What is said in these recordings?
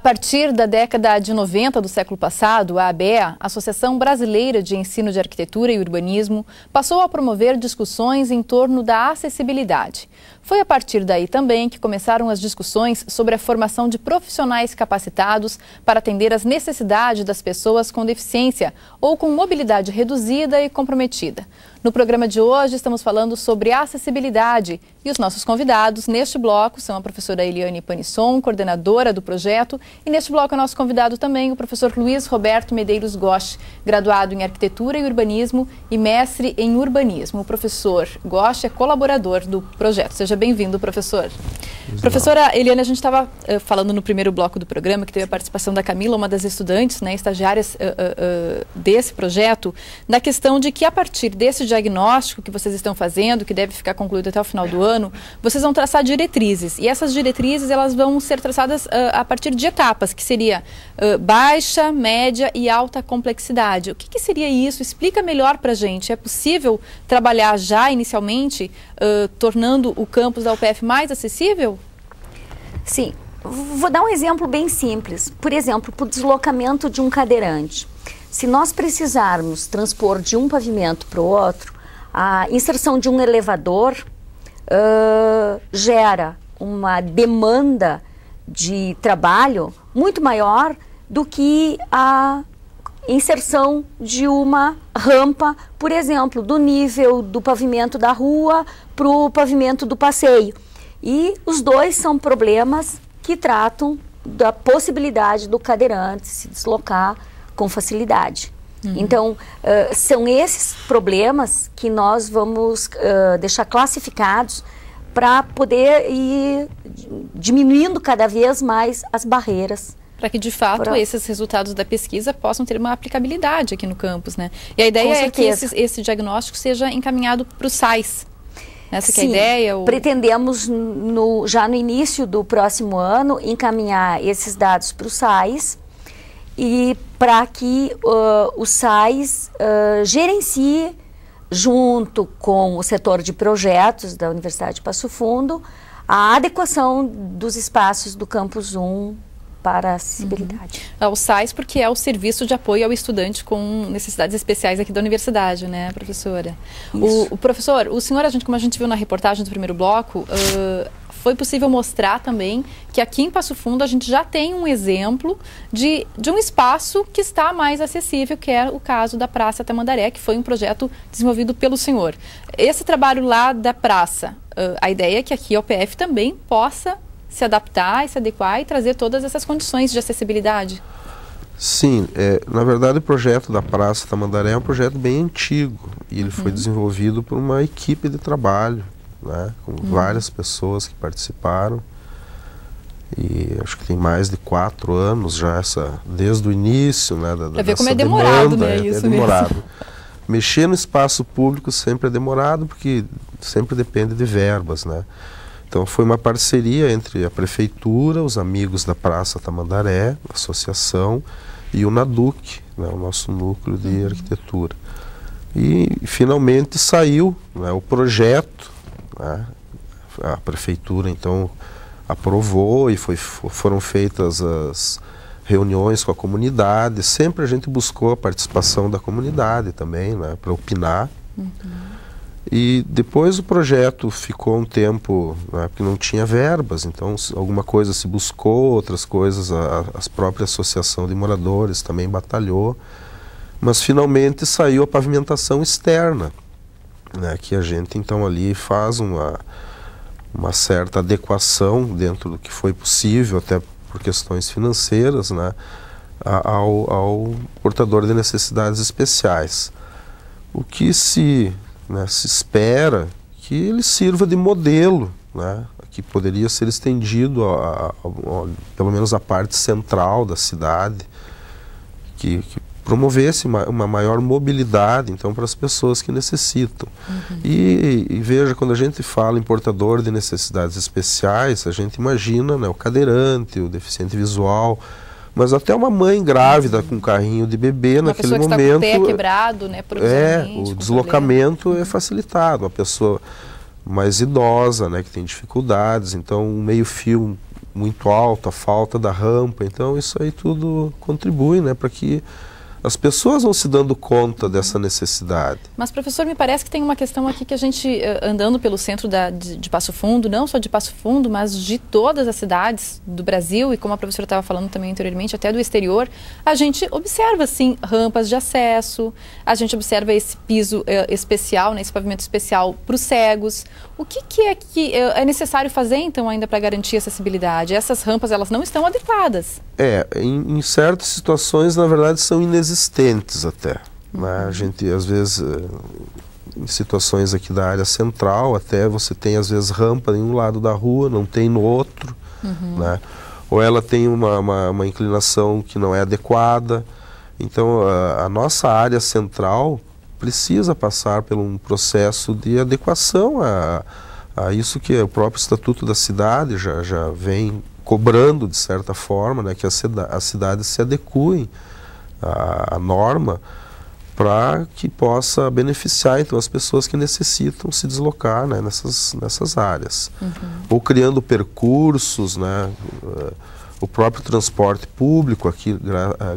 A partir da década de 90 do século passado, a ABEA, Associação Brasileira de Ensino de Arquitetura e Urbanismo, passou a promover discussões em torno da acessibilidade. Foi a partir daí também que começaram as discussões sobre a formação de profissionais capacitados para atender às necessidades das pessoas com deficiência ou com mobilidade reduzida e comprometida. No programa de hoje estamos falando sobre acessibilidade e os nossos convidados neste bloco são a professora Eliane Panisson, coordenadora do projeto, e neste bloco é nosso convidado também o professor Luiz Roberto Medeiros Gosch, graduado em Arquitetura e Urbanismo e mestre em Urbanismo. O professor Gosch é colaborador do projeto. Seja bem-vindo, professor. Professora Eliane, a gente estava falando no primeiro bloco do programa, que teve a participação da Camila, uma das estudantes, né, estagiárias desse projeto, na questão de que a partir desse diagnóstico que vocês estão fazendo, que deve ficar concluído até o final do ano, vocês vão traçar diretrizes. E essas diretrizes elas vão ser traçadas a partir de etapas, que seria baixa, média e alta complexidade. O que seria isso? Explica melhor para a gente. É possível trabalhar já inicialmente, tornando o campus da UPF mais acessível? Sim. Vou dar um exemplo bem simples. Por exemplo, para o deslocamento de um cadeirante. Se nós precisarmos transpor de um pavimento para o outro, a inserção de um elevador gera uma demanda de trabalho muito maior do que a inserção de uma rampa, por exemplo, do nível do pavimento da rua para o pavimento do passeio. E os dois são problemas que tratam da possibilidade do cadeirante se deslocar com facilidade. Então, são esses problemas que nós vamos deixar classificados para poder ir diminuindo cada vez mais as barreiras. Para que, de fato, esses resultados da pesquisa possam ter uma aplicabilidade aqui no campus, né? E a ideia é que esse diagnóstico seja encaminhado para os SAIs. Essa que é a ideia? Pretendemos, já no início do próximo ano, encaminhar esses dados para os SAIs e para que o SAIs gerencie, junto com o setor de projetos da Universidade de Passo Fundo, a adequação dos espaços do Campus 1 para a acessibilidade. O SAIs, porque é o Serviço de Apoio ao Estudante com Necessidades Especiais aqui da Universidade, né, professora? O professor, como a gente viu na reportagem do primeiro bloco, foi possível mostrar também que aqui em Passo Fundo a gente já tem um exemplo de um espaço que está mais acessível, que é o caso da Praça Tamandaré, que foi um projeto desenvolvido pelo senhor. Esse trabalho lá da praça, a ideia é que aqui a UPF também possa se adaptar e se adequar e trazer todas essas condições de acessibilidade. Sim, na verdade o projeto da Praça Tamandaré é um projeto bem antigo e ele foi desenvolvido por uma equipe de trabalho, né, com várias pessoas que participaram, e acho que tem mais de 4 anos já desde o início, né, para ver como é demorado, demanda, né, isso demorado. mesmo. Mexer no espaço público sempre é demorado porque sempre depende de verbas, né? Então foi uma parceria entre a prefeitura, os amigos da Praça Tamandaré, a associação, e o NADUC, né, o nosso núcleo de arquitetura. E finalmente saiu, né, o projeto, né, a prefeitura então aprovou e foram feitas as reuniões com a comunidade. Sempre a gente buscou a participação da comunidade também, né, para opinar. E depois o projeto ficou um tempo, né, porque não tinha verbas, então alguma coisa se buscou, outras coisas a própria associação de moradores também batalhou, mas finalmente saiu a pavimentação externa, né, que a gente então ali faz uma certa adequação dentro do que foi possível, até por questões financeiras, né, ao portador de necessidades especiais. O que se espera que ele sirva de modelo, né, que poderia ser estendido pelo menos a parte central da cidade, que promovesse uma maior mobilidade então para as pessoas que necessitam. E veja, quando a gente fala em portador de necessidades especiais, a gente imagina, né, o cadeirante, o deficiente visual, mas até uma mãe grávida com um carrinho de bebê, naquele momento, está com o pé quebrado, né, o deslocamento é facilitado. Uma pessoa mais idosa, né, que tem dificuldades, então um meio-fio muito alto, a falta da rampa. Então isso aí tudo contribui, né, para que as pessoas vão se dando conta dessa necessidade. Mas, professor, me parece que tem uma questão aqui que a gente, andando pelo centro de Passo Fundo, não só de Passo Fundo, mas de todas as cidades do Brasil, e como a professora estava falando também anteriormente, até do exterior, a gente observa, sim, rampas de acesso, a gente observa esse piso especial, né, esse pavimento especial para os cegos. O que é necessário fazer, então, ainda para garantir a acessibilidade? Essas rampas, elas não estão adequadas. Em certas situações, na verdade, são inexistentes até. Né? A gente, às vezes, em situações aqui da área central, até você tem, às vezes, rampa em um lado da rua, não tem no outro. Né? Ou ela tem uma inclinação que não é adequada. Então, a nossa área central precisa passar por um processo de adequação a isso que o próprio Estatuto da Cidade já vem cobrando, de certa forma, né, que as cidades se adequem à norma para que possa beneficiar, então, as pessoas que necessitam se deslocar, né, nessas áreas. Ou criando percursos, né, o próprio transporte público aqui,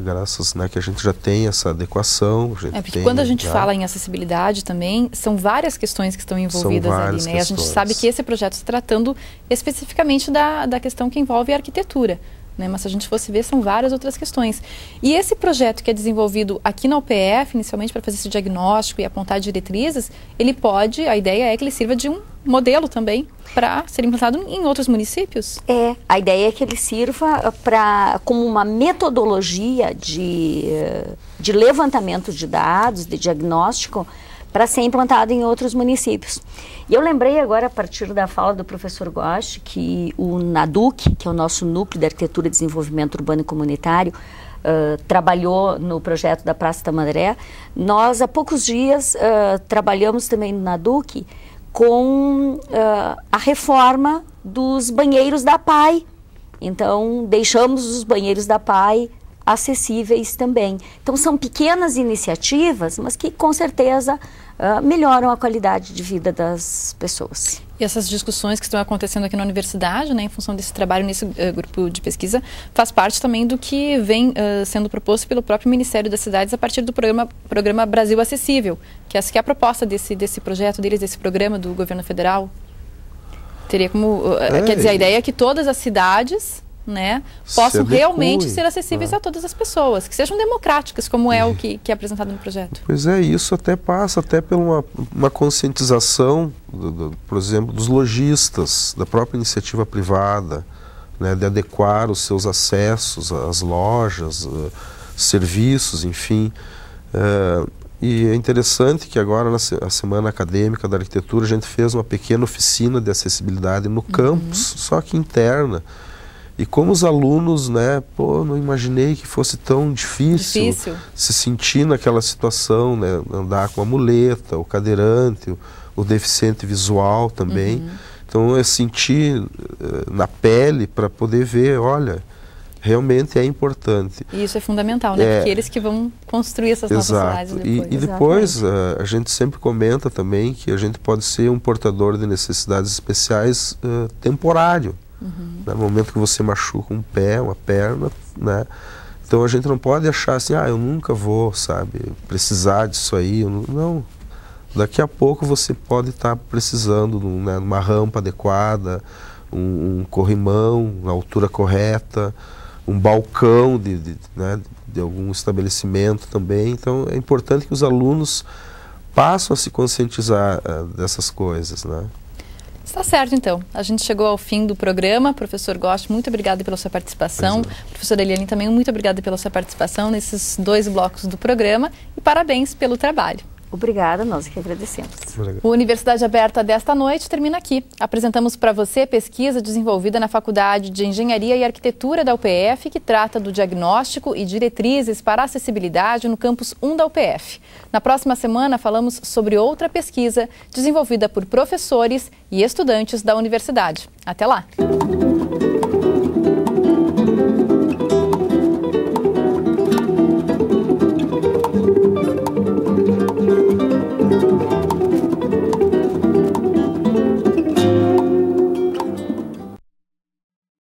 graças, né, que a gente já tem essa adequação. Porque quando a gente fala em acessibilidade também, são várias questões que estão envolvidas ali, né? E a gente sabe que esse projeto está tratando especificamente da questão que envolve a arquitetura, né? Mas se a gente fosse ver, são várias outras questões. E esse projeto que é desenvolvido aqui na UPF, inicialmente para fazer esse diagnóstico e apontar diretrizes, a ideia é que ele sirva de um modelo também para ser implantado em outros municípios? A ideia é que ele sirva como uma metodologia de levantamento de dados, de diagnóstico, para ser implantado em outros municípios. E eu lembrei agora, a partir da fala do professor Gosch, que o NADUC, que é o nosso Núcleo de Arquitetura e Desenvolvimento Urbano e Comunitário, trabalhou no projeto da Praça Tamandaré. Nós, há poucos dias, trabalhamos também no NADUC com a reforma dos banheiros da PAI. Então, deixamos os banheiros da PAI acessíveis também. Então, são pequenas iniciativas, mas que, com certeza, melhoram a qualidade de vida das pessoas. E essas discussões que estão acontecendo aqui na universidade, né, em função desse trabalho nesse grupo de pesquisa, faz parte também do que vem sendo proposto pelo próprio Ministério das Cidades a partir do programa Brasil Acessível, que é a proposta desse projeto deles, desse programa do governo federal. Teria como... quer dizer, a ideia é que todas as cidades, né, possam realmente ser acessíveis a todas as pessoas, que sejam democráticas, como é o que é apresentado no projeto. Pois é, isso até passa por uma conscientização, por exemplo, dos lojistas, da própria iniciativa privada, né, de adequar os seus acessos às lojas, serviços, enfim. E é interessante que agora, na Semana Acadêmica da Arquitetura, a gente fez uma pequena oficina de acessibilidade no campus, só que interna. E como os alunos, né, não imaginei que fosse tão difícil se sentir naquela situação, né, andar com a muleta, o cadeirante, o deficiente visual também. Então eu senti na pele para poder ver, olha, realmente é importante. E isso é fundamental, né, porque eles que vão construir essas novas cidades depois. E depois a gente sempre comenta também que a gente pode ser um portador de necessidades especiais temporário. No momento que você machuca um pé, uma perna, né? Então a gente não pode achar assim, eu nunca vou, sabe, precisar disso aí. Não. Daqui a pouco você pode estar precisando de uma rampa adequada, um corrimão na altura correta, um balcão de algum estabelecimento também. Então é importante que os alunos passem a se conscientizar dessas coisas, né? Está certo, então. A gente chegou ao fim do programa. Professor Gosch, muito obrigada pela sua participação. Professora Eliane, também muito obrigada pela sua participação nesses 2 blocos do programa e parabéns pelo trabalho. Obrigada, nós que agradecemos. O Universidade Aberta desta noite termina aqui. Apresentamos para você pesquisa desenvolvida na Faculdade de Engenharia e Arquitetura da UPF, que trata do diagnóstico e diretrizes para a acessibilidade no campus 1 da UPF. Na próxima semana falamos sobre outra pesquisa desenvolvida por professores e estudantes da universidade. Até lá!